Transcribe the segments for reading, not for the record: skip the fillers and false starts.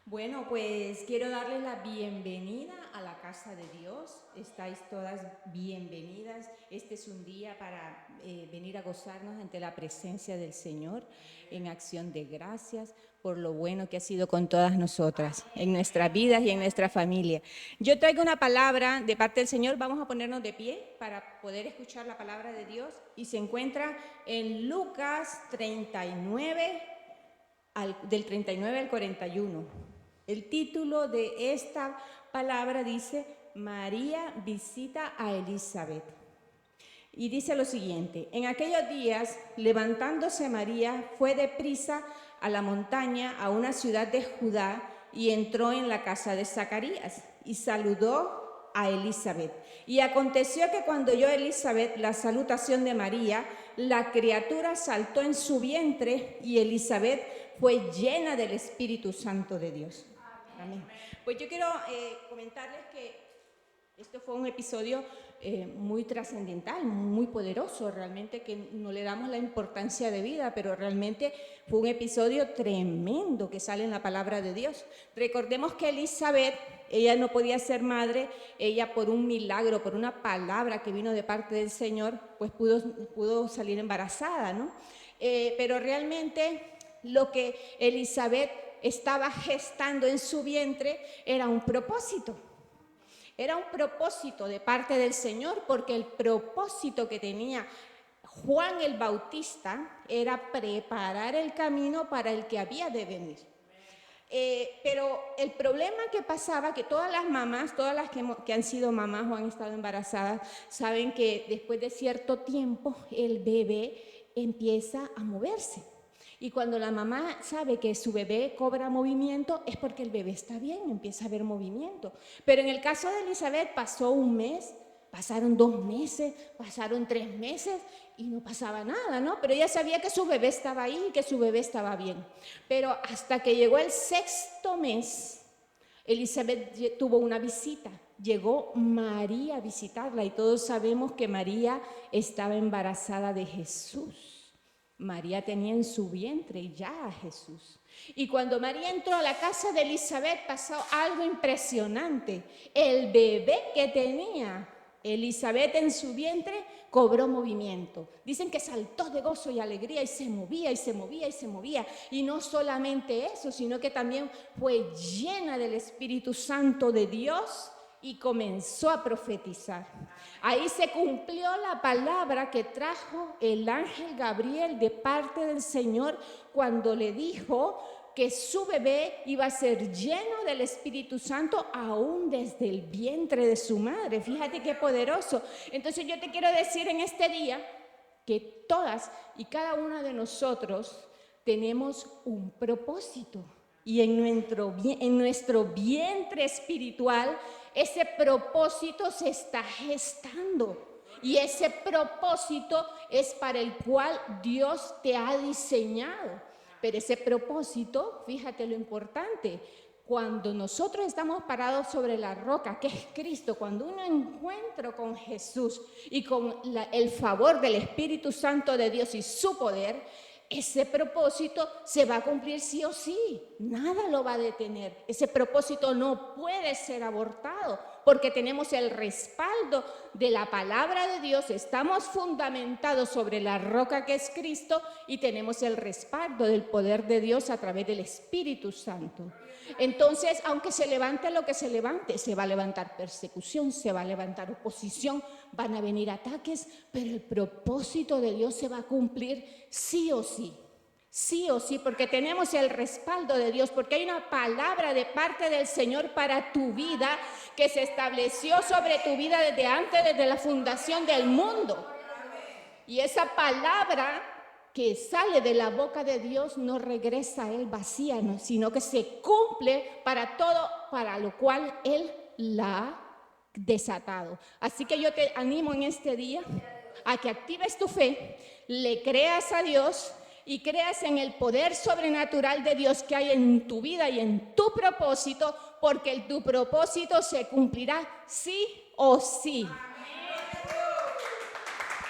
Bueno, pues quiero darles la bienvenida a la casa de Dios. Estáis todas bienvenidas. Este es un día para venir a gozarnos ante la presencia del Señor en acción de gracias por lo bueno que ha sido con todas nosotras, en nuestras vidas y en nuestra familia. Yo traigo una palabra de parte del Señor. Vamos a ponernos de pie para poder escuchar la palabra de Dios. Y se encuentra en Lucas 39, del 39 al 41. El título de esta palabra dice, María visita a Elizabeth. Y dice lo siguiente, en aquellos días, levantándose María, fue deprisa a la montaña, a una ciudad de Judá, y entró en la casa de Zacarías, y saludó a Elizabeth. Y aconteció que cuando oyó Elizabeth la salutación de María, la criatura saltó en su vientre, y Elizabeth fue llena del Espíritu Santo de Dios. Amén. Pues yo quiero comentarles que esto fue un episodio muy trascendental, muy poderoso, realmente que no le damos la importancia de vida, pero realmente fue un episodio tremendo que sale en la palabra de Dios. Recordemos que Elizabeth, ella no podía ser madre, ella por un milagro, por una palabra que vino de parte del Señor, pues pudo salir embarazada, ¿no? Pero realmente lo que Elizabeth estaba gestando en su vientre era un propósito. Era un propósito de parte del Señor, porque el propósito que tenía Juan el Bautista era preparar el camino para el que había de venir. Pero el problema que pasaba, que todas las mamás, todas las que han sido mamás o han estado embarazadas, saben que después de cierto tiempo el bebé empieza a moverse. Y cuando la mamá sabe que su bebé cobra movimiento, es porque el bebé está bien, empieza a haber movimiento. Pero en el caso de Elizabeth pasó un mes, pasaron 2 meses, pasaron 3 meses y no pasaba nada, ¿no? Pero ella sabía que su bebé estaba ahí y que su bebé estaba bien. Pero hasta que llegó el 6º mes, Elizabeth tuvo una visita. Llegó María a visitarla y todos sabemos que María estaba embarazada de Jesús. María tenía en su vientre ya a Jesús. Y cuando María entró a la casa de Elizabeth pasó algo impresionante. El bebé que tenía Elizabeth en su vientre cobró movimiento. Dicen que saltó de gozo y alegría y se movía y se movía y se movía. Y no solamente eso, sino que también fue llena del Espíritu Santo de Dios y comenzó a profetizar. Ahí se cumplió la palabra que trajo el ángel Gabriel de parte del Señor cuando le dijo que su bebé iba a ser lleno del Espíritu Santo aún desde el vientre de su madre. Fíjate qué poderoso. Entonces yo te quiero decir en este día que todas y cada una de nosotros tenemos un propósito. Y en nuestro vientre espiritual, ese propósito se está gestando. Y ese propósito es para el cual Dios te ha diseñado. Pero ese propósito, fíjate lo importante, cuando nosotros estamos parados sobre la roca, que es Cristo, cuando uno encuentra con Jesús y con el favor del Espíritu Santo de Dios y su poder, ese propósito se va a cumplir sí o sí, nada lo va a detener. Ese propósito no puede ser abortado porque tenemos el respaldo de la palabra de Dios, estamos fundamentados sobre la roca que es Cristo y tenemos el respaldo del poder de Dios a través del Espíritu Santo. Entonces, aunque se levante lo que se levante, se va a levantar persecución, se va a levantar oposición, van a venir ataques, pero el propósito de Dios se va a cumplir sí o sí. Sí o sí, porque tenemos el respaldo de Dios, porque hay una palabra de parte del Señor para tu vida que se estableció sobre tu vida desde antes, desde la fundación del mundo. Y esa palabra que sale de la boca de Dios no regresa a Él vacía, ¿no? Sino que se cumple para todo, para lo cual Él la ha desatado. Así que yo te animo en este día a que actives tu fe, le creas a Dios y creas en el poder sobrenatural de Dios que hay en tu vida y en tu propósito, porque tu propósito se cumplirá sí o sí.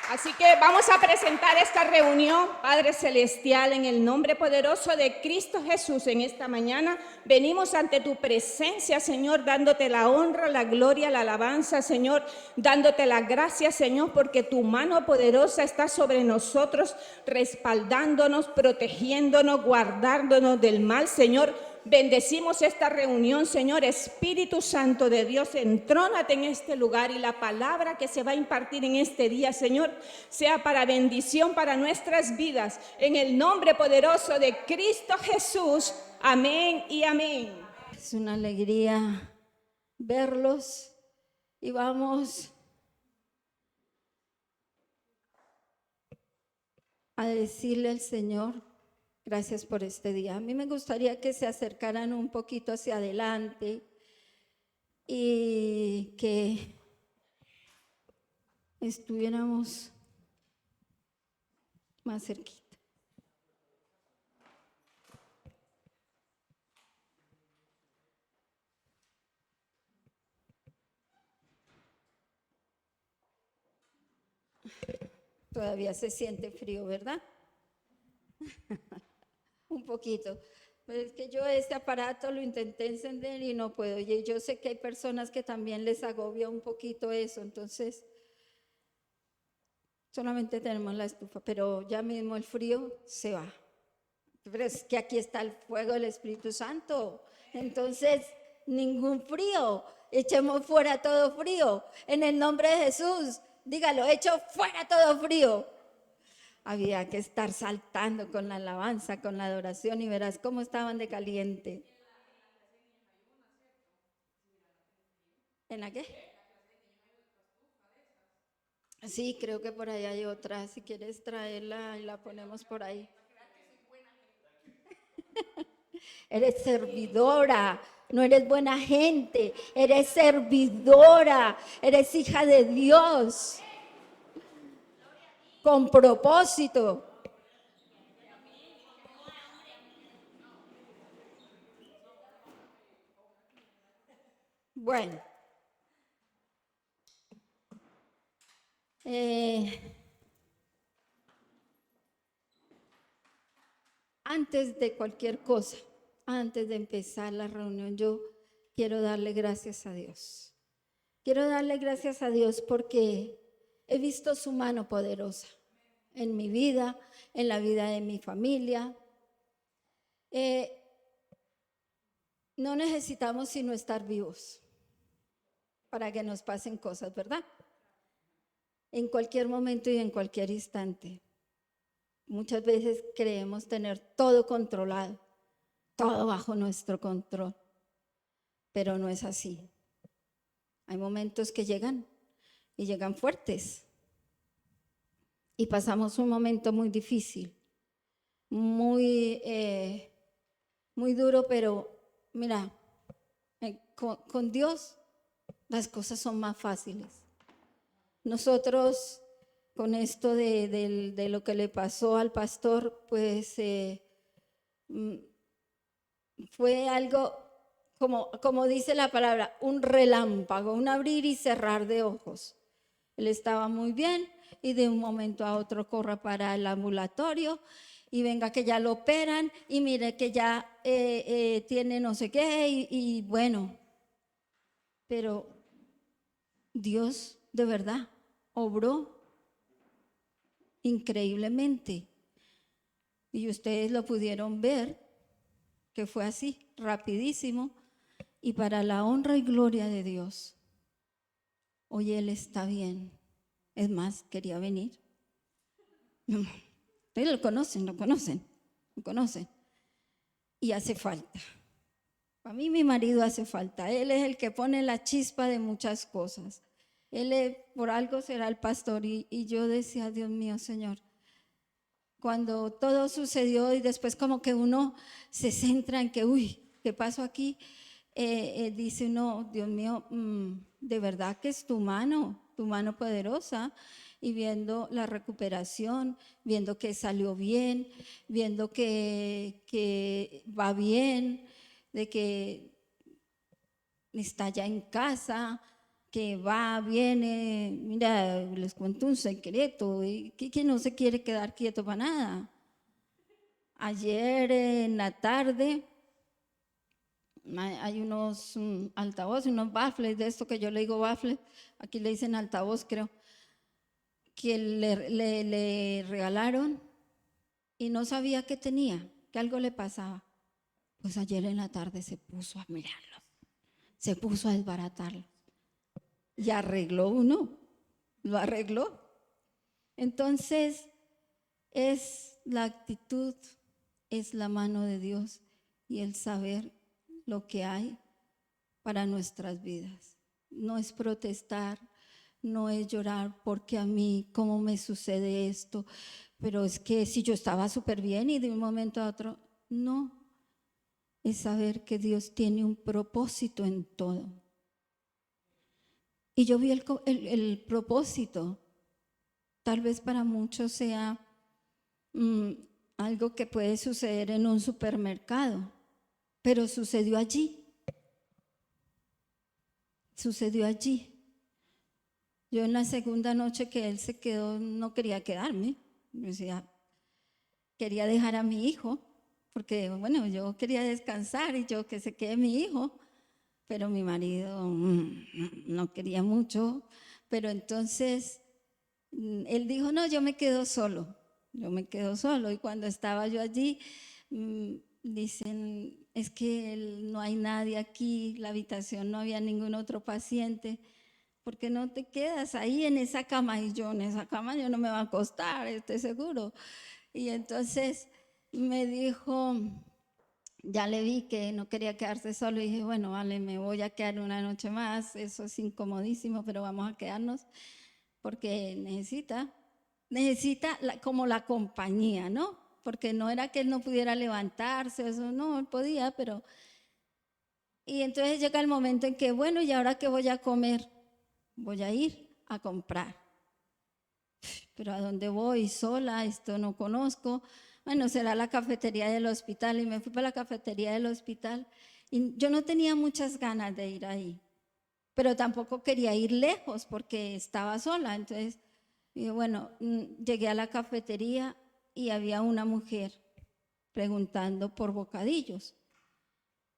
Así que vamos a presentar esta reunión, Padre Celestial, en el nombre poderoso de Cristo Jesús. En esta mañana venimos ante tu presencia, Señor, dándote la honra, la gloria, la alabanza, Señor, dándote las gracias, Señor, porque tu mano poderosa está sobre nosotros, respaldándonos, protegiéndonos, guardándonos del mal, Señor. Bendecimos esta reunión, Señor. Espíritu Santo de Dios, entrónate en este lugar y la palabra que se va a impartir en este día, Señor, sea para bendición para nuestras vidas. En el nombre poderoso de Cristo Jesús. Amén y amén. Es una alegría verlos y vamos a decirle al Señor, gracias por este día. A mí me gustaría que se acercaran un poquito hacia adelante y que estuviéramos más cerquita. Todavía se siente frío, ¿verdad? Un poquito. Pero es que yo este aparato lo intenté encender y no puedo. Y yo sé que hay personas que también les agobia un poquito eso, entonces solamente tenemos la estufa, pero ya mismo el frío se va. Pero es que aquí está el fuego del Espíritu Santo. Entonces, ningún frío. Echemos fuera todo frío. En el nombre de Jesús, dígalo, echo fuera todo frío. Había que estar saltando con la alabanza, con la adoración y verás cómo estaban de caliente. ¿En la qué? Sí, creo que por ahí hay otra. Si quieres traerla y la ponemos por ahí. Eres servidora, no eres buena gente, eres servidora, eres hija de Dios, con propósito. Bueno, antes de cualquier cosa, antes de empezar la reunión, yo quiero darle gracias a Dios. Quiero darle gracias a Dios porque he visto su mano poderosa en mi vida, en la vida de mi familia. No necesitamos sino estar vivos para que nos pasen cosas, ¿verdad? En cualquier momento y en cualquier instante. Muchas veces creemos tener todo controlado, todo bajo nuestro control, pero no es así. Hay momentos que llegan y llegan fuertes y pasamos un momento muy difícil, muy duro, pero mira, con Dios las cosas son más fáciles. Nosotros, con esto de lo que le pasó al pastor, pues fue algo, como dice la palabra, un relámpago, un abrir y cerrar de ojos. Él estaba muy bien y de un momento a otro corra para el ambulatorio y venga que ya lo operan y mire que ya tiene no sé qué y bueno, pero Dios de verdad obró increíblemente y ustedes lo pudieron ver que fue así, rapidísimo y para la honra y gloria de Dios. Hoy Él está bien, es más, quería venir. Ustedes lo conocen. Y hace falta. Para mí mi marido hace falta. Él es el que pone la chispa de muchas cosas. Él por algo será el pastor. Y yo decía, Dios mío, Señor, cuando todo sucedió y después como que uno se centra en que, uy, ¿qué pasó aquí? Dice uno, Dios mío, de verdad que es tu mano poderosa. Y viendo la recuperación, viendo que salió bien, viendo que va bien, de que está ya en casa, que va, viene, mira, les cuento un secreto, que no se quiere quedar quieto para nada. Ayer en la tarde hay unos altavoces, unos baffles, de esto que yo le digo baffles, aquí le dicen altavoz creo, que le regalaron y no sabía qué tenía, que algo le pasaba. Pues ayer en la tarde se puso a mirarlos, se puso a desbaratarlos y arregló uno, lo arregló. Entonces es la actitud, es la mano de Dios y el saber lo que hay para nuestras vidas. No es protestar, no es llorar porque a mí, ¿cómo me sucede esto? Pero es que si yo estaba súper bien y de un momento a otro, no. Es saber que Dios tiene un propósito en todo. Y yo vi el propósito. Tal vez para muchos sea algo que puede suceder en un supermercado, pero sucedió allí. Sucedió allí. Yo en la segunda noche que él se quedó, no quería quedarme. Yo decía, quería dejar a mi hijo, porque bueno, yo quería descansar y yo que se quede mi hijo, pero mi marido no quería mucho. Pero entonces él dijo, no, yo me quedo solo. Y cuando estaba yo allí, dicen, es que no hay nadie aquí, la habitación no había ningún otro paciente. ¿Por qué no te quedas ahí en esa cama? Y yo, en esa cama yo no me voy a acostar, estoy seguro. Y entonces me dijo, ya le vi que no quería quedarse solo y dije, bueno, vale, me voy a quedar una noche más, eso es incomodísimo, pero vamos a quedarnos porque necesita como la compañía, ¿no? Porque no era que él no pudiera levantarse, eso no, él podía, pero... Y entonces llega el momento en que, bueno, ¿y ahora qué voy a comer? Voy a ir a comprar. Pero ¿a dónde voy? Sola, esto no conozco. Bueno, será la cafetería del hospital. Y me fui para la cafetería del hospital. Y yo no tenía muchas ganas de ir ahí, pero tampoco quería ir lejos porque estaba sola. Entonces, bueno, llegué a la cafetería y había una mujer preguntando por bocadillos.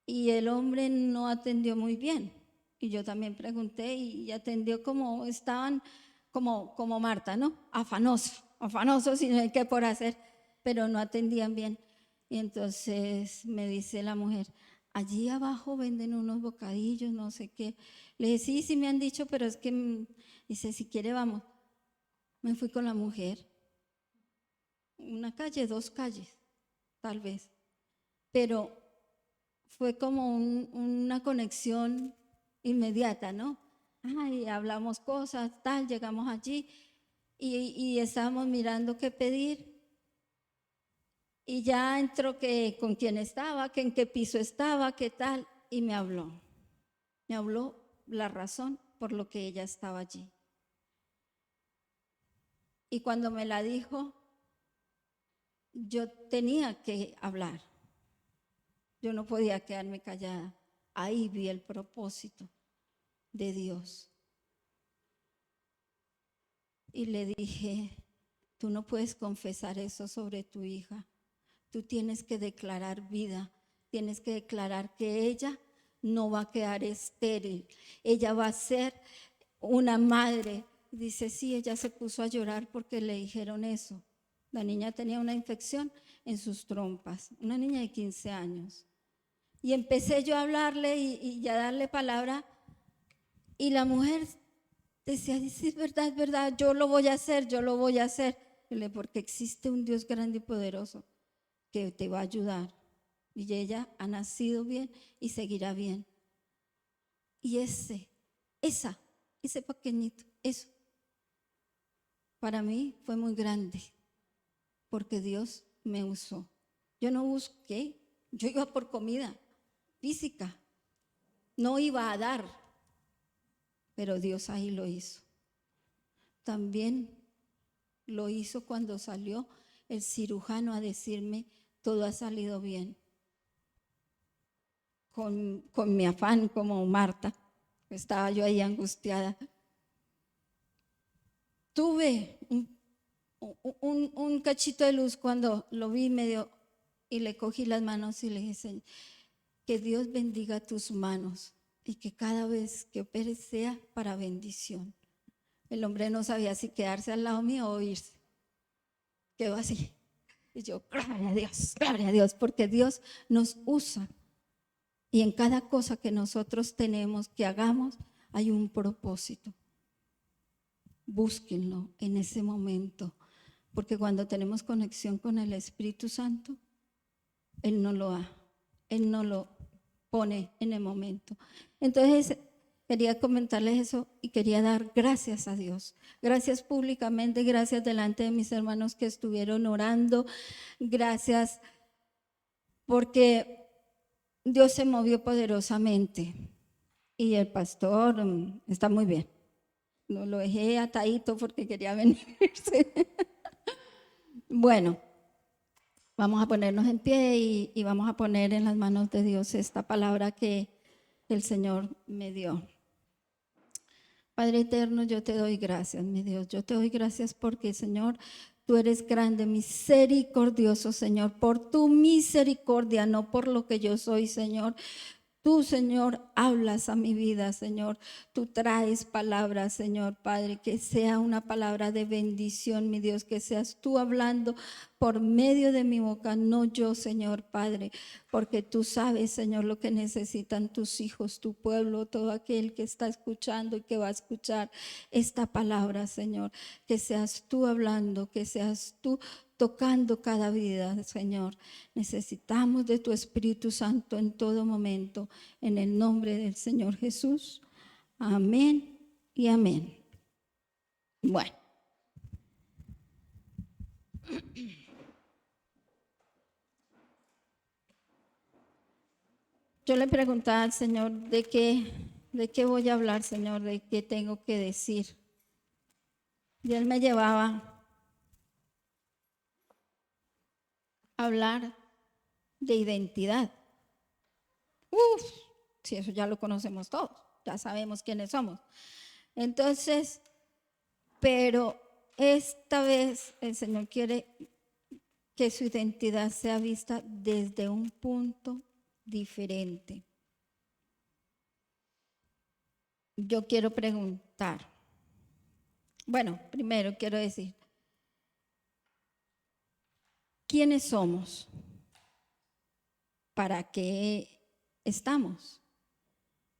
Y el hombre no atendió muy bien. Y yo también pregunté y atendió como estaban, como Marta, ¿no? Afanosos y no hay qué por hacer, pero no atendían bien. Y entonces me dice la mujer, allí abajo venden unos bocadillos, no sé qué. Le dije, sí, sí me han dicho, pero es que, dice, si quiere vamos. Me fui con la mujer, una calle, 2 calles, tal vez, pero fue como una conexión inmediata, ¿no? Ay, hablamos cosas, tal, llegamos allí y estábamos mirando qué pedir y ya entró que con quién estaba, que en qué piso estaba, qué tal, y me habló la razón por lo que ella estaba allí. Y cuando me la dijo, yo tenía que hablar, yo no podía quedarme callada. Ahí vi el propósito de Dios. Y le dije, tú no puedes confesar eso sobre tu hija. Tú tienes que declarar vida, tienes que declarar que ella no va a quedar estéril, ella va a ser una madre. Dice, sí, ella se puso a llorar porque le dijeron eso. La niña tenía una infección en sus trompas, una niña de 15 años. Y empecé yo a hablarle y a darle palabra y la mujer decía, sí, es verdad, yo lo voy a hacer. Porque existe un Dios grande y poderoso que te va a ayudar. Y ella ha nacido bien y seguirá bien. Y ese pequeñito, eso, para mí fue muy grande, porque Dios me usó. Yo no busqué, yo iba por comida física, no iba a dar, pero Dios ahí lo hizo. También lo hizo cuando salió el cirujano a decirme, todo ha salido bien. Con mi afán como Marta, Estaba yo ahí angustiada. Tuve un cachito de luz cuando lo vi medio y le cogí las manos y le dije, Señor, que Dios bendiga tus manos y que cada vez que operes sea para bendición. El hombre no sabía si quedarse al lado mío o irse. Quedó así. Y yo, gloria a Dios, porque Dios nos usa. Y en cada cosa que nosotros tenemos, que hagamos, hay un propósito. Búsquenlo en ese momento, porque cuando tenemos conexión con el Espíritu Santo, Él no lo pone en el momento. Entonces, quería comentarles eso y quería dar gracias a Dios. Gracias públicamente, gracias delante de mis hermanos que estuvieron orando. Gracias porque Dios se movió poderosamente y el pastor está muy bien. No lo dejé atadito porque quería venirse. Bueno, vamos a ponernos en pie y vamos a poner en las manos de Dios esta palabra que el Señor me dio. Padre eterno, yo te doy gracias, mi Dios. Yo te doy gracias porque, Señor, tú eres grande, misericordioso, Señor, por tu misericordia, no por lo que yo soy, Señor. Tú, Señor, hablas a mi vida, Señor. Tú traes palabras, Señor, Padre, que sea una palabra de bendición, mi Dios, que seas tú hablando por medio de mi boca, no yo, Señor, Padre, porque tú sabes, Señor, lo que necesitan tus hijos, tu pueblo, todo aquel que está escuchando y que va a escuchar esta palabra, Señor. Que seas tú hablando, que seas tú tocando cada vida, Señor. Necesitamos de tu Espíritu Santo en todo momento, en el nombre del Señor Jesús. Amén y amén. Bueno. Yo le preguntaba al Señor, ¿de qué voy a hablar, Señor? ¿De qué tengo que decir? Y Él me llevaba a hablar de identidad. Si eso ya lo conocemos todos, ya sabemos quiénes somos. Entonces, pero esta vez el Señor quiere que su identidad sea vista desde un punto diferente. Yo quiero preguntar, bueno, primero quiero decir, ¿quiénes somos? ¿Para qué estamos?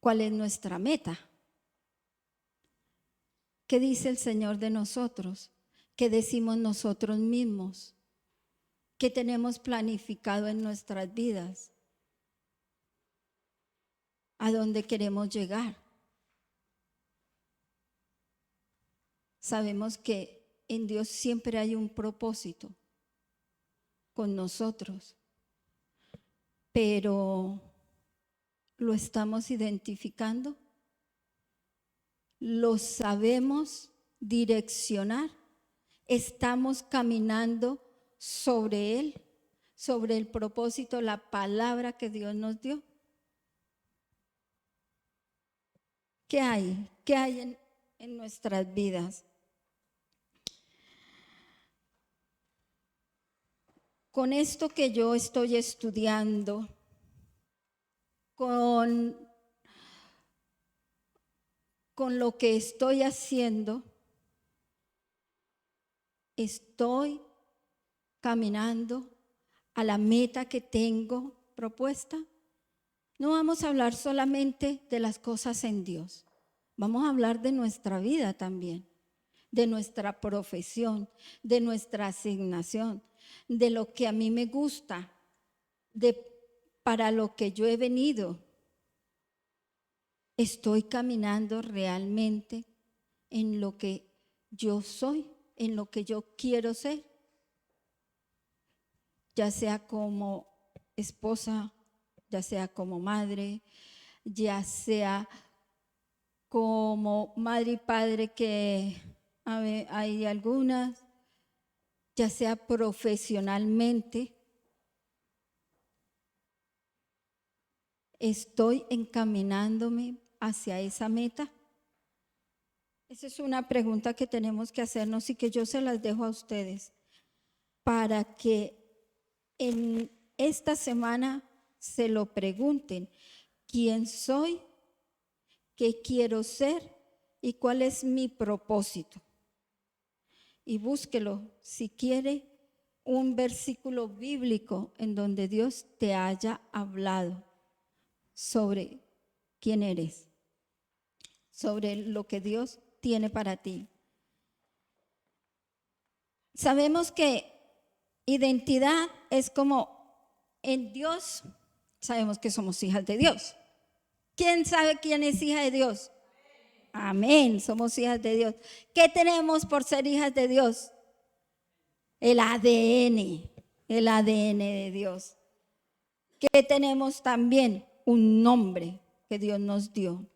¿Cuál es nuestra meta? ¿Qué dice el Señor de nosotros? ¿Qué decimos nosotros mismos? ¿Qué tenemos planificado en nuestras vidas? ¿A dónde queremos llegar? Sabemos que en Dios siempre hay un propósito con nosotros, pero ¿lo estamos identificando? ¿Lo sabemos direccionar? ¿Estamos caminando sobre él, sobre el propósito, la palabra que Dios nos dio? ¿Qué hay? ¿Qué hay en nuestras vidas? Con esto que yo estoy estudiando, con lo que estoy haciendo, estoy caminando a la meta que tengo propuesta. No vamos a hablar solamente de las cosas en Dios, vamos a hablar de nuestra vida también, de nuestra profesión, de nuestra asignación, de lo que a mí me gusta, para lo que yo he venido. Estoy caminando realmente en lo que yo soy, en lo que yo quiero ser, ya sea como esposa, ya sea como madre, ya sea como madre y padre, que hay algunas, ya sea profesionalmente. Estoy encaminándome hacia esa meta? Esa es una pregunta que tenemos que hacernos y que yo se las dejo a ustedes para que en esta semana se lo pregunten. ¿Quién soy? ¿Qué quiero ser? ¿Y cuál es mi propósito? Y búsquelo, si quiere, un versículo bíblico en donde Dios te haya hablado sobre quién eres, sobre lo que Dios tiene para ti. Sabemos que identidad es como en Dios, sabemos que somos hijas de Dios. ¿Quién sabe quién es hija de Dios? Amén, somos hijas de Dios. ¿Qué tenemos por ser hijas de Dios? El ADN de Dios. ¿Qué tenemos también? Un nombre que Dios nos dio.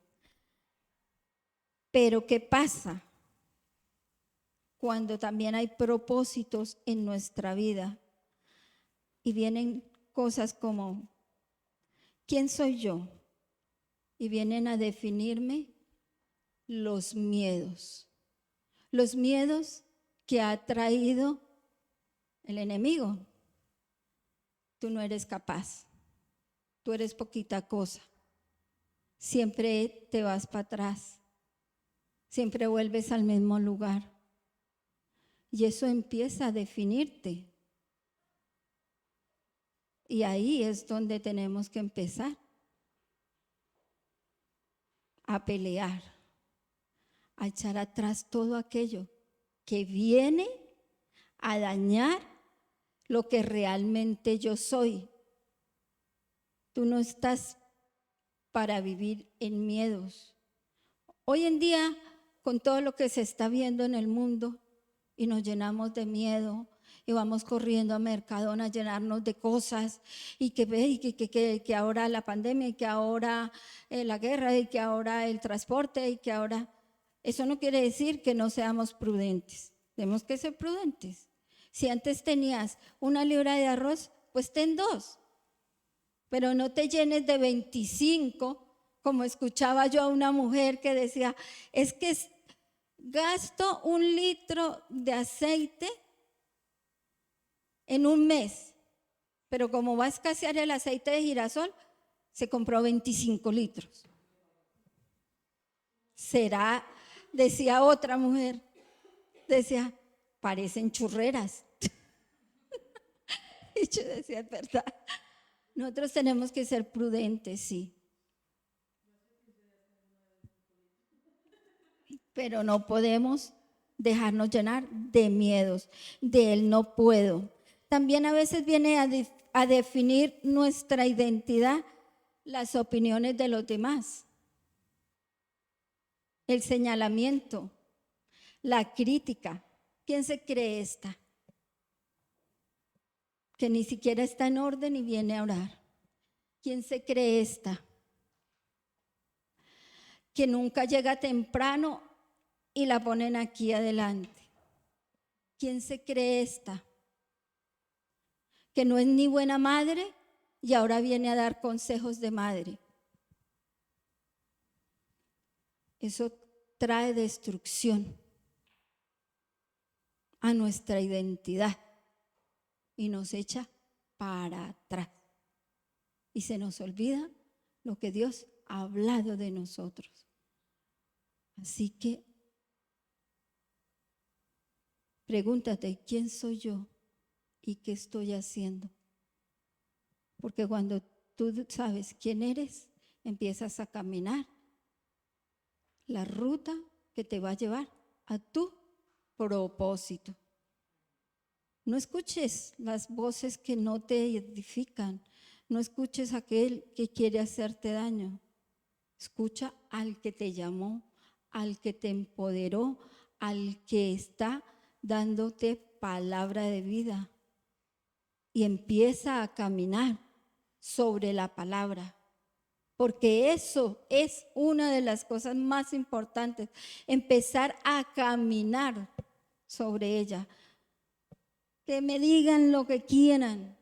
Pero ¿qué pasa cuando también hay propósitos en nuestra vida? Y vienen cosas como, ¿quién soy yo? Y vienen a definirme los miedos que ha traído el enemigo. Tú no eres capaz, tú eres poquita cosa, siempre te vas para atrás, siempre vuelves al mismo lugar. Y eso empieza a definirte. Y ahí es donde tenemos que empezar a pelear, a echar atrás todo aquello que viene a dañar lo que realmente yo soy. Tú no estás para vivir en miedos. Hoy en día, con todo lo que se está viendo en el mundo, y nos llenamos de miedo, y vamos corriendo a Mercadona a llenarnos de cosas, y que ahora la pandemia, y que ahora la guerra, y que ahora el transporte, y que ahora… Eso no quiere decir que no seamos prudentes. Tenemos que ser prudentes. Si antes tenías 1 libra de arroz, pues ten 2. Pero no te llenes de 25, como escuchaba yo a una mujer que decía, es que gasto 1 litro de aceite en un mes, pero como va a escasear el aceite de girasol, se compró 25 litros. ¿Será? Decía otra mujer, decía, parecen churreras. Y yo decía, es verdad. Nosotros tenemos que ser prudentes, sí. Pero no podemos dejarnos llenar de miedos, del no puedo. También a veces viene a definir nuestra identidad las opiniones de los demás, el señalamiento, la crítica. ¿Quién se cree esta? Que ni siquiera está en orden y viene a orar. ¿Quién se cree esta? Que nunca llega temprano y la ponen aquí adelante. ¿Quién se cree esta? Que no es ni buena madre y ahora viene a dar consejos de madre. Eso trae destrucción a nuestra identidad y nos echa para atrás. Y se nos olvida lo que Dios ha hablado de nosotros. Así que pregúntate, ¿quién soy yo y qué estoy haciendo? Porque cuando tú sabes quién eres, empiezas a caminar la ruta que te va a llevar a tu propósito. No escuches las voces que no te edifican. No escuches a aquel que quiere hacerte daño. Escucha al que te llamó, al que te empoderó, al que está dándote palabra de vida. Y empieza a caminar sobre la palabra. Porque eso es una de las cosas más importantes. Empezar a caminar sobre ella. Que me digan lo que quieran,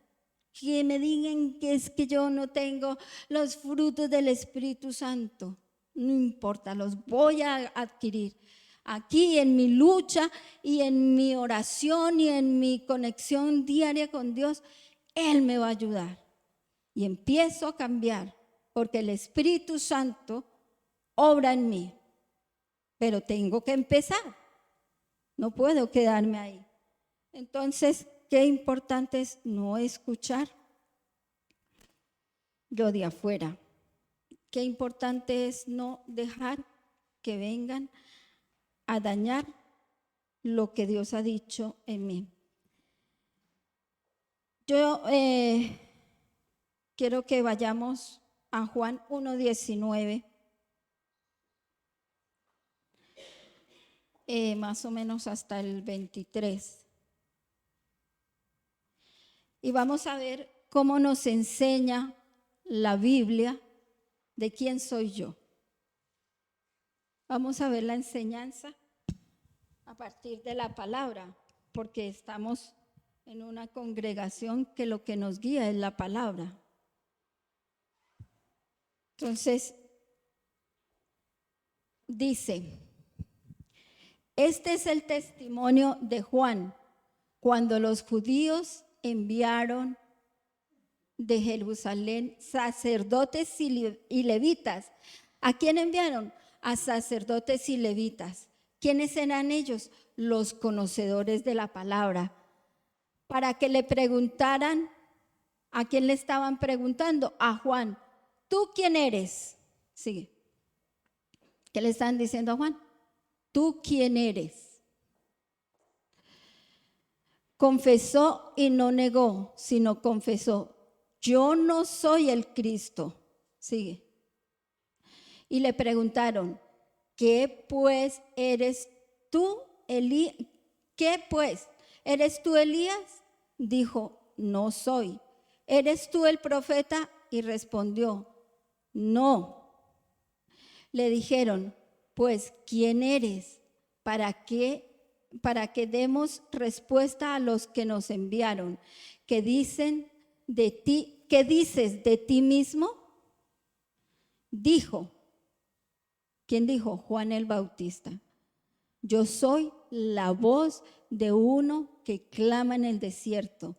que me digan que es que yo no tengo los frutos del Espíritu Santo. no importa, los voy a adquirir. Aquí en mi lucha y en mi oración y en mi conexión diaria con Dios, Él me va a ayudar. Y empiezo a cambiar, porque el Espíritu Santo obra en mí. Pero tengo que empezar, no puedo quedarme ahí. Entonces, qué importante es no escuchar lo de afuera. Qué importante es no dejar que vengan a dañar lo que Dios ha dicho en mí. Yo quiero que vayamos a Juan 1:19, más o menos hasta el 23. Y vamos a ver cómo nos enseña la Biblia de quién soy yo. Vamos a ver la enseñanza a partir de la palabra, porque estamos en una congregación que lo que nos guía es la palabra. Entonces, dice, este es el testimonio de Juan, cuando los judíos enviaron de Jerusalén sacerdotes y levitas. ¿A quién enviaron? A sacerdotes y levitas. ¿Quiénes eran ellos? Los conocedores de la palabra. Para que le preguntaran, ¿a quién le estaban preguntando? A Juan. ¿Tú quién eres? Sigue. ¿Qué le están diciendo a Juan? ¿Tú quién eres? Confesó y no negó, sino confesó. Yo no soy el Cristo. Sigue. Y le preguntaron, ¿qué pues eres tú, Elías? ¿Qué pues? ¿Eres tú Elías? Dijo, no soy. ¿Eres tú el profeta? Y respondió, no. Le dijeron, pues, ¿quién eres? ¿Para que demos respuesta a los que nos enviaron? ¿Qué dicen de ti? ¿Qué dices de ti mismo? Dijo, ¿quién dijo? Juan el Bautista. Yo soy la voz de uno que clama en el desierto.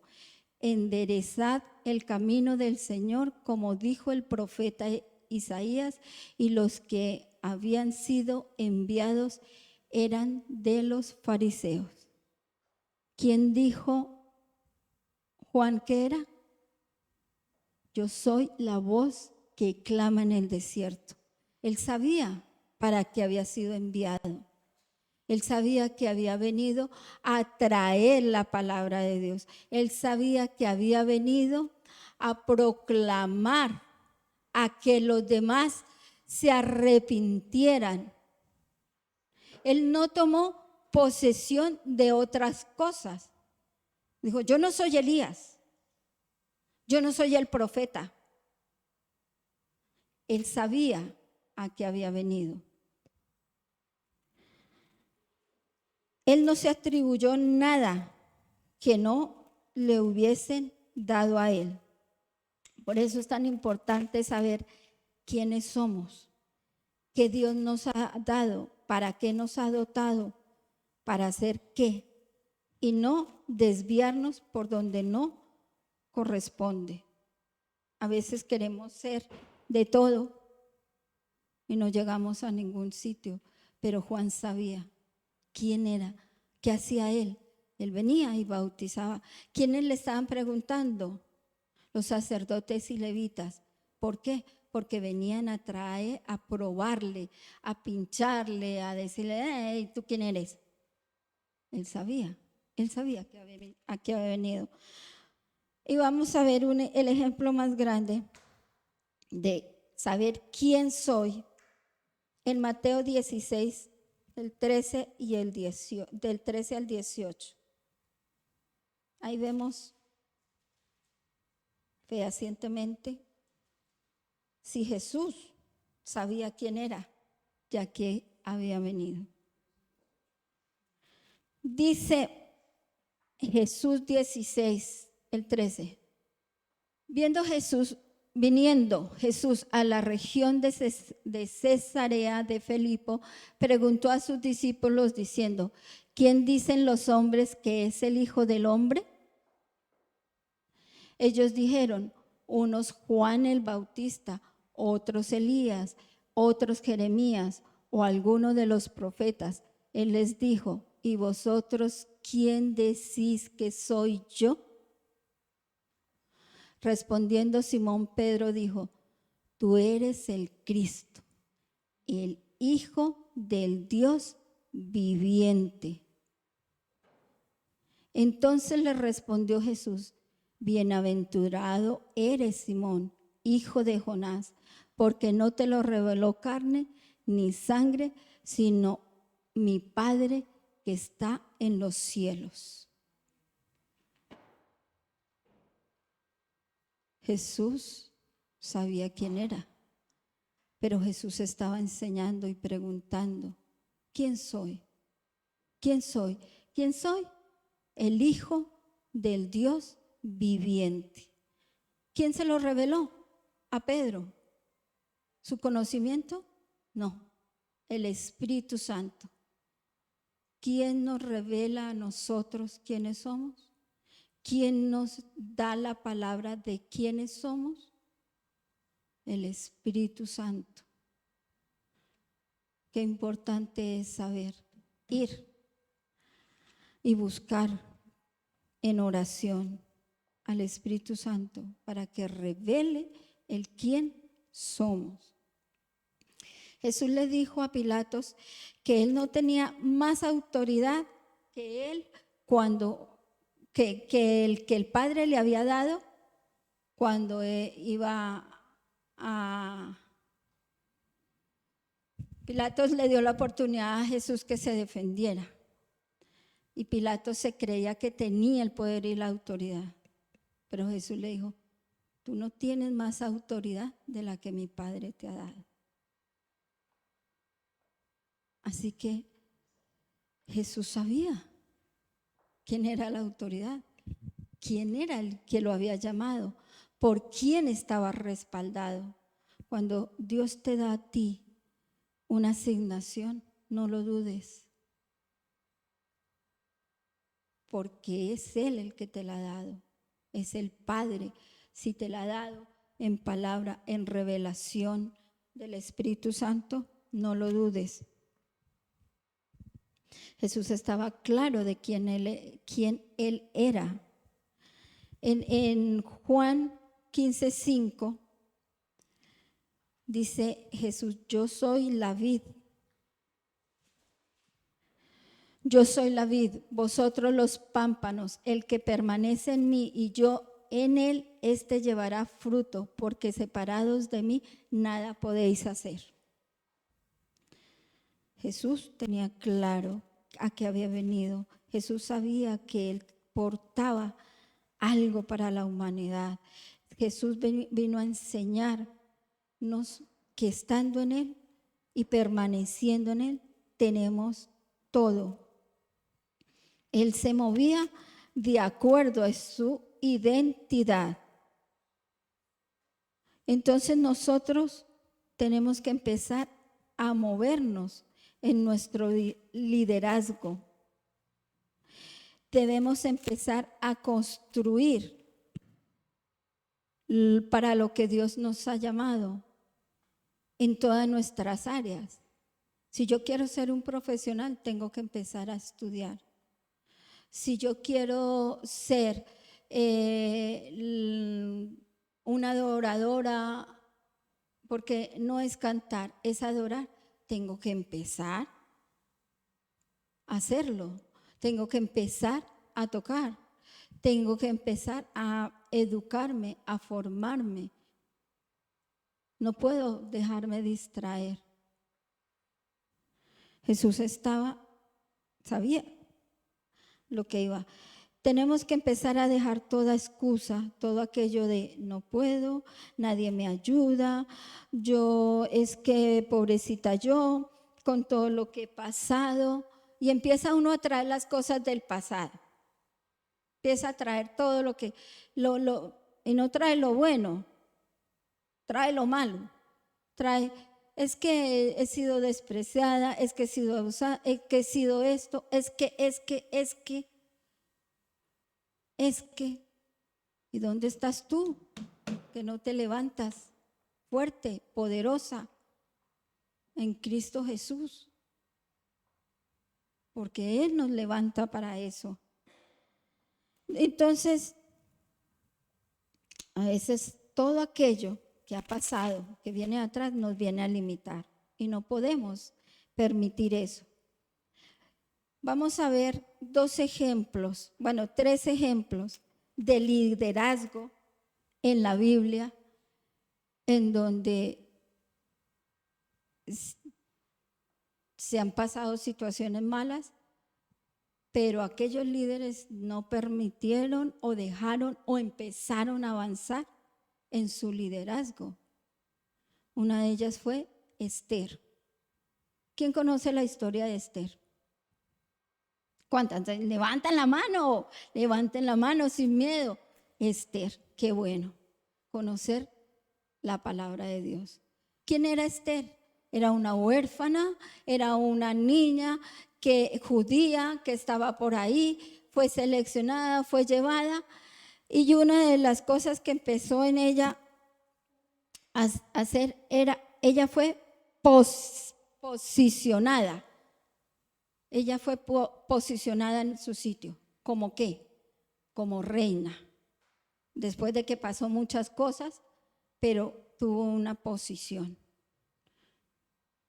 Enderezad el camino del Señor, como dijo el profeta Isaías, y los que habían sido enviados eran de los fariseos. ¿Quién dijo Juan que era? Yo soy la voz que clama en el desierto. Él sabía para qué había sido enviado. Él sabía que había venido a traer la palabra de Dios. Él sabía que había venido a proclamar a que los demás se arrepintieran. Él no tomó posesión de otras cosas. Dijo, yo no soy Elías, yo no soy el profeta. Él sabía a qué había venido. Él no se atribuyó nada que no le hubiesen dado a él. Por eso es tan importante saber quiénes somos, qué Dios nos ha dado, para qué nos ha dotado, para hacer qué, y no desviarnos por donde no corresponde. A veces queremos ser de todo y no llegamos a ningún sitio, pero Juan sabía quién era, qué hacía él. Él venía y bautizaba. ¿Quiénes le estaban preguntando? Los sacerdotes y levitas. ¿Por qué? Porque venían a traer, a probarle, a pincharle, a decirle, hey, ¿tú quién eres? Él sabía a qué había venido. Y vamos a ver el ejemplo más grande de saber quién soy en Mateo 16, del 13 al 18. Ahí vemos fehacientemente si Jesús sabía quién era, ya que había venido. Dice Jesús 16, el 13. Viendo Jesús Viniendo Jesús a la región de Cesarea de Filipo, preguntó a sus discípulos diciendo: ¿quién dicen los hombres que es el Hijo del Hombre? Ellos dijeron: unos Juan el Bautista, otros Elías, otros Jeremías o alguno de los profetas. Él les dijo: ¿y vosotros quién decís que soy yo? Respondiendo Simón Pedro dijo: tú eres el Cristo, el Hijo del Dios viviente. Entonces le respondió Jesús: bienaventurado eres, Simón, hijo de Jonás, porque no te lo reveló carne ni sangre, sino mi Padre que está en los cielos. Jesús sabía quién era, pero Jesús estaba enseñando y preguntando: ¿quién soy? ¿Quién soy? ¿Quién soy? El Hijo del Dios viviente. ¿Quién se lo reveló? A Pedro. ¿Su conocimiento? No, el Espíritu Santo. ¿Quién nos revela a nosotros quiénes somos? ¿Quién nos da la palabra de quiénes somos? El Espíritu Santo. Qué importante es saber ir y buscar en oración al Espíritu Santo para que revele el quién somos. Jesús le dijo a Pilatos que él no tenía más autoridad que él que el Padre le había dado cuando iba a... Pilatos le dio la oportunidad a Jesús que se defendiera. Y Pilatos se creía que tenía el poder y la autoridad. Pero Jesús le dijo: tú no tienes más autoridad de la que mi Padre te ha dado. Así que Jesús sabía quién era la autoridad, quién era el que lo había llamado, por quién estaba respaldado. Cuando Dios te da a ti una asignación, no lo dudes, porque es Él el que te la ha dado, es el Padre. Si te la ha dado en palabra, en revelación del Espíritu Santo, no lo dudes. Jesús estaba claro de quién él era. En Juan 15:5 dice Jesús: yo soy la vid. Yo soy la vid, vosotros los pámpanos. El que permanece en mí y yo en él, éste llevará fruto, porque separados de mí nada podéis hacer. Jesús tenía claro a qué había venido. Jesús sabía que él portaba algo para la humanidad. Jesús vino a enseñarnos que estando en él y permaneciendo en él, tenemos todo. Él se movía de acuerdo a su identidad. Entonces nosotros tenemos que empezar a movernos en nuestro liderazgo. Debemos empezar a construir para lo que Dios nos ha llamado en todas nuestras áreas. Si yo quiero ser un profesional, tengo que empezar a estudiar. Si yo quiero ser una adoradora, porque no es cantar, es adorar, tengo que empezar a hacerlo. Tengo que empezar a tocar. Tengo que empezar a educarme, a formarme. No puedo dejarme distraer. Jesús sabía lo que iba. Tenemos que empezar a dejar toda excusa, todo aquello de no puedo, nadie me ayuda, es que pobrecita yo, con todo lo que he pasado. Y empieza uno a traer las cosas del pasado. Empieza a traer todo lo que, y no trae lo bueno. trae lo malo, trae, es que he sido despreciada, es que he sido abusada, es que he sido esto, es que. ¿Y dónde estás tú? Que no te levantas fuerte, poderosa en Cristo Jesús. Porque Él nos levanta para eso. Entonces, a veces todo aquello que ha pasado, que viene atrás, nos viene a limitar. Y no podemos permitir eso. Vamos a ver 3 ejemplos de liderazgo en la Biblia, en donde se han pasado situaciones malas, pero aquellos líderes no permitieron o dejaron o empezaron a avanzar en su liderazgo. Una de ellas fue Esther. ¿Quién conoce la historia de Esther? ¿Cuántas? Levanten la mano sin miedo. Esther, qué bueno conocer la palabra de Dios. ¿Quién era Esther? Era una huérfana, era una niña judía que estaba por ahí, fue seleccionada, fue llevada, y una de las cosas que empezó en ella a hacer era, ella fue posicionada. Ella fue posicionada en su sitio. ¿Cómo qué? Como reina. Después de que pasó muchas cosas, pero tuvo una posición.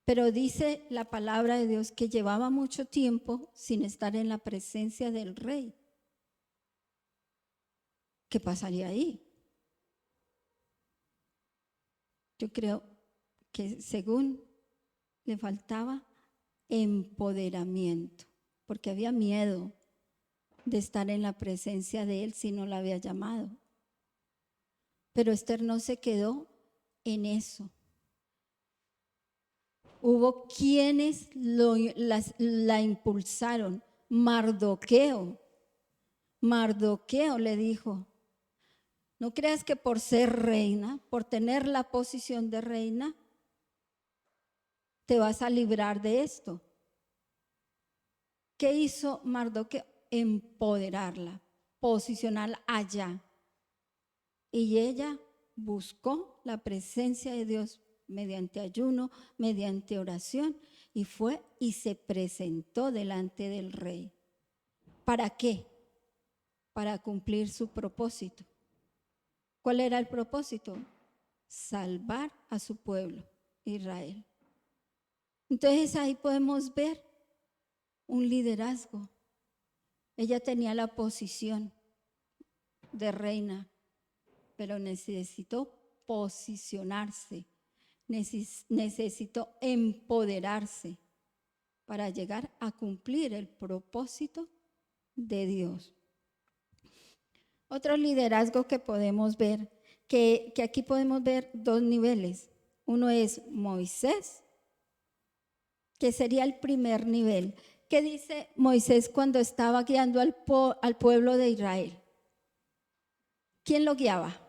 Pero dice la palabra de Dios que llevaba mucho tiempo sin estar en la presencia del rey. ¿Qué pasaría ahí? Yo creo que según le faltaba empoderamiento, porque había miedo de estar en la presencia de él si no la había llamado. Pero Esther no se quedó en eso. Hubo quienes la impulsaron. Mardoqueo le dijo: no creas que por ser reina, por tener la posición de reina, te vas a librar de esto. ¿Qué hizo Mardoqueo? Empoderarla, posicionarla allá. Y ella buscó la presencia de Dios mediante ayuno, mediante oración, y fue y se presentó delante del rey. ¿Para qué? Para cumplir su propósito. ¿Cuál era el propósito? Salvar a su pueblo, Israel. Entonces ahí podemos ver un liderazgo. Ella tenía la posición de reina, pero necesitó posicionarse, necesitó empoderarse para llegar a cumplir el propósito de Dios. Otro liderazgo que podemos ver, que aquí podemos ver 2 niveles. Uno es Moisés, que sería el primer nivel. ¿Qué dice Moisés cuando estaba guiando al pueblo de Israel? ¿Quién lo guiaba?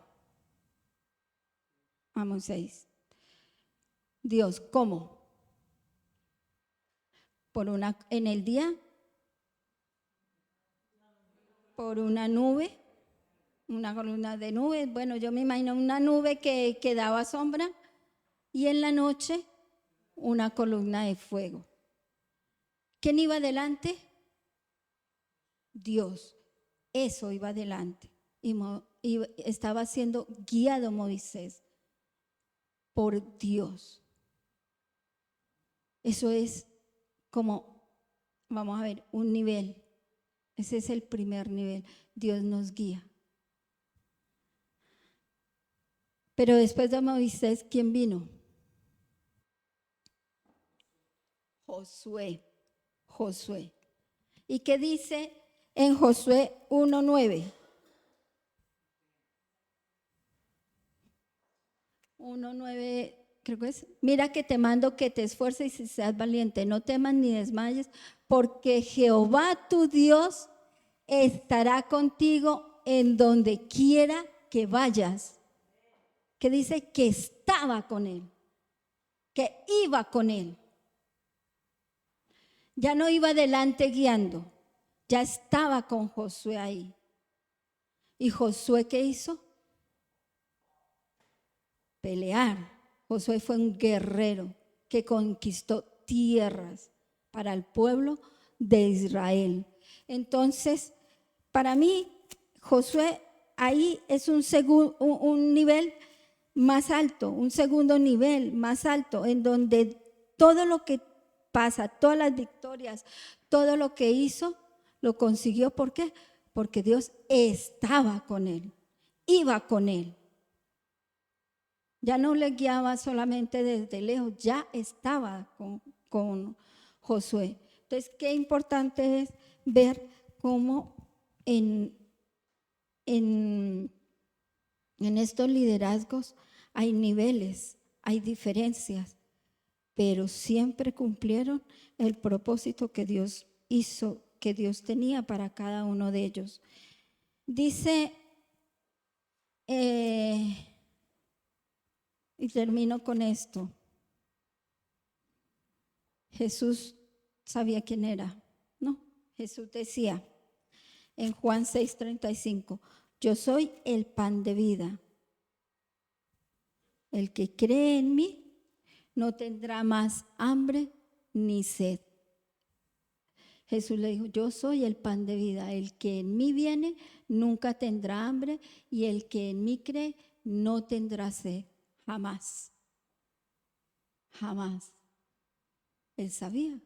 A Moisés. Dios, ¿cómo? En el día, por una nube, una columna de nubes. Bueno, yo me imagino una nube que daba sombra, y en la noche una columna de fuego. ¿Quién iba adelante? Dios. Eso iba adelante. Y estaba siendo guiado Moisés por Dios. Eso es como, vamos a ver, un nivel. Ese es el primer nivel. Dios nos guía. Pero después de Moisés, ¿quién vino? Josué. ¿Y qué dice en Josué 1:9? 1:9, creo que es: mira que te mando que te esfuerces y seas valiente, no temas ni desmayes, porque Jehová tu Dios estará contigo en donde quiera que vayas. que dice que estaba con él, que iba con él. Ya no iba adelante guiando, ya estaba con Josué ahí. ¿Y Josué qué hizo? Pelear. Josué fue un guerrero que conquistó tierras para el pueblo de Israel. Entonces, para mí, Josué ahí es un nivel más alto, un segundo nivel más alto, en donde todo lo que pasa, todas las victorias, todo lo que hizo, lo consiguió. ¿Por qué? Porque Dios estaba con él, iba con él. Ya no le guiaba solamente desde lejos, ya estaba con Josué. Entonces, qué importante es ver cómo en estos liderazgos hay niveles, hay diferencias, pero siempre cumplieron el propósito que Dios hizo, que Dios tenía para cada uno de ellos. Dice, y termino con esto, Jesús sabía quién era, ¿no? Jesús decía en Juan 6:35, yo soy el pan de vida. El que cree en mí no tendrá más hambre ni sed. Jesús le dijo, yo soy el pan de vida. El que en mí viene nunca tendrá hambre y el que en mí cree no tendrá sed. Jamás. Jamás. Él sabía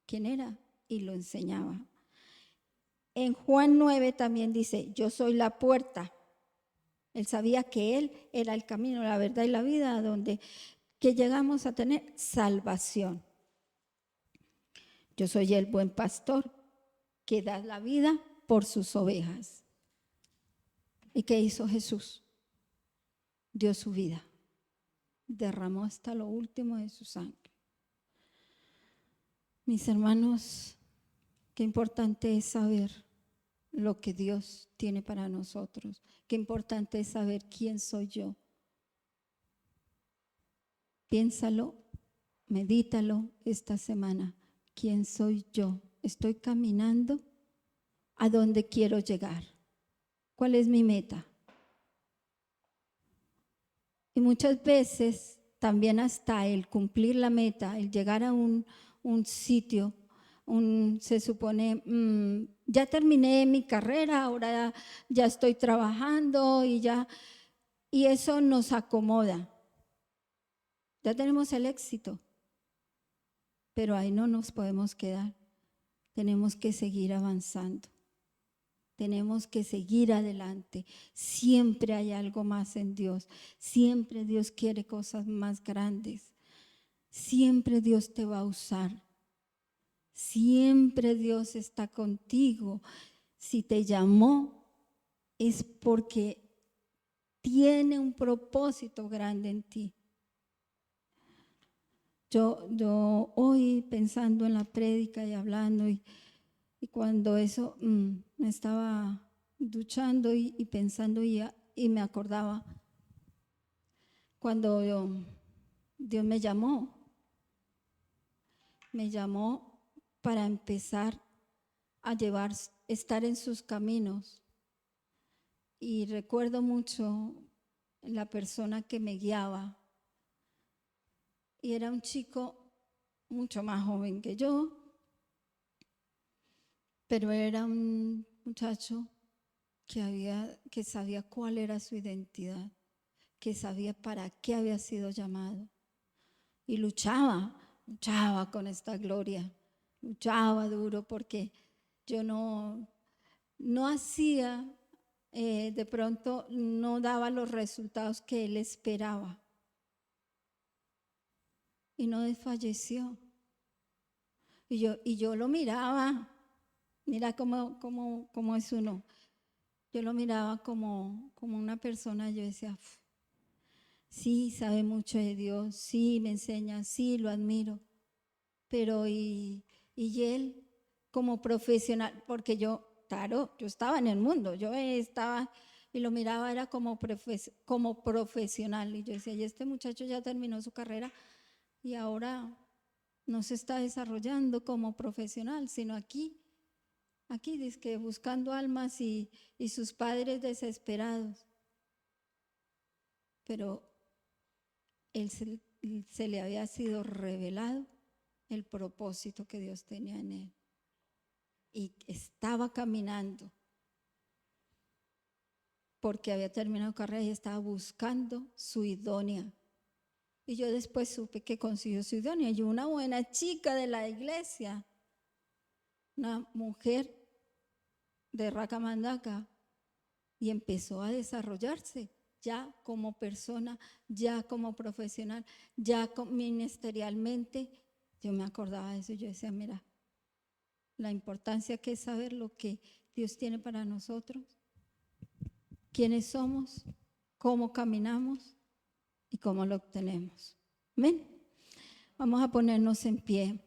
quién era y lo enseñaba. En Juan 9 también dice, yo soy la puerta. Él sabía que Él era el camino, la verdad y la vida, donde que llegamos a tener salvación. Yo soy el buen pastor que da la vida por sus ovejas. ¿Y qué hizo Jesús? Dio su vida, derramó hasta lo último de su sangre. Mis hermanos, qué importante es saber lo que Dios tiene para nosotros. Qué importante es saber quién soy yo. Piénsalo, medítalo esta semana. ¿Quién soy yo? ¿Estoy caminando a dónde quiero llegar? ¿Cuál es mi meta? Y muchas veces también hasta el cumplir la meta, el llegar a un sitio, se supone, ya terminé mi carrera, ahora ya estoy trabajando y eso nos acomoda. Ya tenemos el éxito, pero ahí no nos podemos quedar. Tenemos que seguir avanzando. Tenemos que seguir adelante. Siempre hay algo más en Dios. Siempre Dios quiere cosas más grandes. Siempre Dios te va a usar. Siempre Dios está contigo. Si te llamó, es porque tiene un propósito grande en ti. Yo hoy pensando en la prédica y hablando y cuando eso me estaba duchando y pensando y me acordaba cuando Dios me llamó para empezar a estar en sus caminos. Y recuerdo mucho la persona que me guiaba y era un chico mucho más joven que yo, pero era un muchacho que sabía cuál era su identidad, que sabía para qué había sido llamado y luchaba con esta gloria, luchaba duro porque yo no hacía, de pronto no daba los resultados que él esperaba y no desfalleció. Y yo lo miraba. Mira cómo es uno. Yo lo miraba como una persona, yo decía, sí, sabe mucho de Dios, sí, me enseña, sí, lo admiro. Pero y él como profesional, porque yo estaba en el mundo, yo estaba y lo miraba, era como profesional. Y yo decía, y este muchacho ya terminó su carrera y ahora no se está desarrollando como profesional, sino aquí dice que buscando almas y sus padres desesperados. Pero él se le había sido revelado el propósito que Dios tenía en él. Y estaba caminando porque había terminado carrera y estaba buscando su idónea. Y yo después supe que consiguió su idónea. Y una buena chica de la iglesia, una mujer de Racamandaca, y empezó a desarrollarse ya como persona, ya como profesional, ya ministerialmente. Yo me acordaba de eso y yo decía, mira, la importancia que es saber lo que Dios tiene para nosotros, quiénes somos, cómo caminamos y cómo lo obtenemos. Amén. Vamos a ponernos en pie.